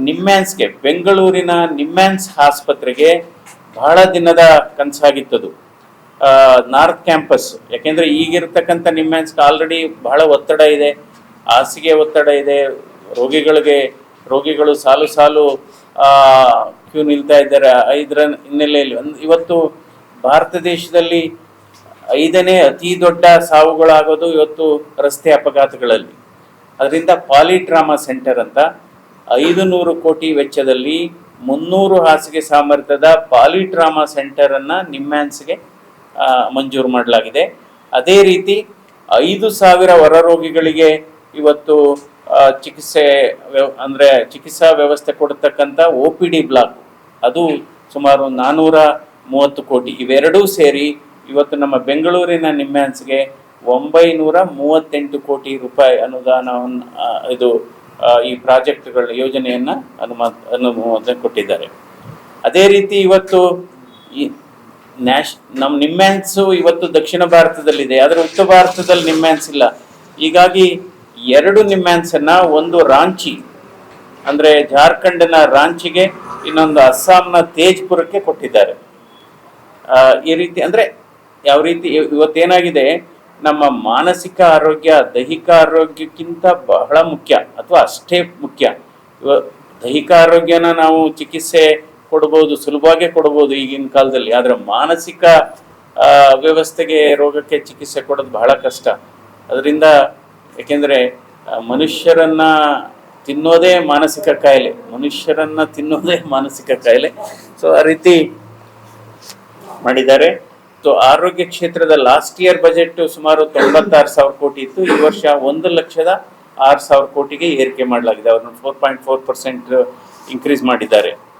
ನಿಮ್ಹಾನ್ಸ್ಗೆ, ಬೆಂಗಳೂರಿನ ನಿಮ್ಹಾನ್ಸ್ ಆಸ್ಪತ್ರೆಗೆ ಬಹಳ ದಿನದ ಕನಸಾಗಿತ್ತದು, ನಾರ್ತ್ ಕ್ಯಾಂಪಸ್. ಯಾಕೆಂದ್ರೆ ಈಗಿರ್ತಕ್ಕಂಥ ನಿಮ್ಹಾನ್ಸ್ಗೆ ಆಲ್ರೆಡಿ ಬಹಳ ಒತ್ತಡ ಇದೆ, ಹಾಸಿಗೆ ಒತ್ತಡ ಇದೆ, ರೋಗಿಗಳು ಸಾಲು ಸಾಲು ಕ್ಯೂ ನಿಲ್ತಾ ಇದ್ದಾರೆ. ಇದರ ಹಿನ್ನೆಲೆಯಲ್ಲಿ ಇವತ್ತು ಭಾರತ ದೇಶದಲ್ಲಿ 5ನೇ ಅತಿ ದೊಡ್ಡ ಸಾವುಗಳಾಗೋದು ಇವತ್ತು ರಸ್ತೆ ಅಪಘಾತಗಳಲ್ಲಿ. ಅದರಿಂದ ಪಾಲಿಟ್ರಾಮಾ ಸೆಂಟರ್ ಅಂತ 500 ಕೋಟಿ ವೆಚ್ಚದಲ್ಲಿ 300 ಹಾಸಿಗೆ ಸಾಮರ್ಥ್ಯದ ಪಾಲಿಟ್ರಾಮಾ ಸೆಂಟರನ್ನು ನಿಮ್ಹಾನ್ಸ್ಗೆ ಮಂಜೂರು ಮಾಡಲಾಗಿದೆ. ಅದೇ ರೀತಿ 5,000 ಹೊರ ರೋಗಿಗಳಿಗೆ ಇವತ್ತು ಚಿಕಿತ್ಸಾ ವ್ಯವಸ್ಥೆ ಕೊಡತಕ್ಕಂಥ OPD ಬ್ಲಾಕ್, ಅದು ಸುಮಾರು 430 ಕೋಟಿ. ಇವೆರಡೂ ಸೇರಿ ಇವತ್ತು ನಮ್ಮ ಬೆಂಗಳೂರಿನ ನಿಮ್ಹಾನ್ಸ್ಗೆ 938 ಕೋಟಿ ರೂಪಾಯಿ ಅನುದಾನವನ್ನು ಈ ಪ್ರಾಜೆಕ್ಟ್ಗಳ ಯೋಜನೆಯನ್ನು ಅನುಮೋದನೆ ಕೊಟ್ಟಿದ್ದಾರೆ. ಅದೇ ರೀತಿ ಇವತ್ತು ನಮ್ಮ ನಿಮ್ಹಾನ್ಸು ಇವತ್ತು ದಕ್ಷಿಣ ಭಾರತದಲ್ಲಿದೆ, ಆದರೆ ಉತ್ತರ ಭಾರತದಲ್ಲಿ ನಿಮ್ಹಾನ್ಸ್ ಇಲ್ಲ. ಹೀಗಾಗಿ 2 ನಿಮ್ಹಾನ್ಸನ್ನು, ಒಂದು ರಾಂಚಿ ಅಂದರೆ ಜಾರ್ಖಂಡ್ನ ರಾಂಚಿಗೆ, ಇನ್ನೊಂದು ಅಸ್ಸಾಂನ ತೇಜ್ಪುರಕ್ಕೆ ಕೊಟ್ಟಿದ್ದಾರೆ. ಈ ರೀತಿ ಅಂದರೆ ಯಾವ ರೀತಿ ಇವತ್ತೇನಾಗಿದೆ, ನಮ್ಮ ಮಾನಸಿಕ ಆರೋಗ್ಯ ದೈಹಿಕ ಆರೋಗ್ಯಕ್ಕಿಂತ ಬಹಳ ಮುಖ್ಯ, ಅಥವಾ ಅಷ್ಟೇ ಮುಖ್ಯ. ದೈಹಿಕ ಆರೋಗ್ಯನ ನಾವು ಚಿಕಿತ್ಸೆ ಕೊಡ್ಬೋದು, ಸುಲಭವಾಗಿ ಕೊಡ್ಬೋದು ಈಗಿನ ಕಾಲದಲ್ಲಿ, ಆದರೆ ಮಾನಸಿಕ ರೋಗಕ್ಕೆ ಚಿಕಿತ್ಸೆ ಕೊಡೋದು ಬಹಳ ಕಷ್ಟ. ಅದರಿಂದ ಯಾಕೆಂದರೆ ಮನುಷ್ಯರನ್ನ ತಿನ್ನೋದೇ ಮಾನಸಿಕ ಕಾಯಿಲೆ, ಸೊ ಆ ರೀತಿ ಮಾಡಿದ್ದಾರೆ. ಸೊ ಆರೋಗ್ಯ ಕ್ಷೇತ್ರದ ಲಾಸ್ಟ್ ಇಯರ್ ಬಜೆಟ್ ಸುಮಾರು 96,000 ಕೋಟಿ ಇತ್ತು. ಈ ವರ್ಷ 1,06,000 ಕೋಟಿಗೆ ಏರಿಕೆ ಮಾಡಲಾಗಿದೆ. ಅವ್ರನ್ನ 4.4% ಇನ್ಕ್ರೀಸ್ ಮಾಡಿದ್ದಾರೆ.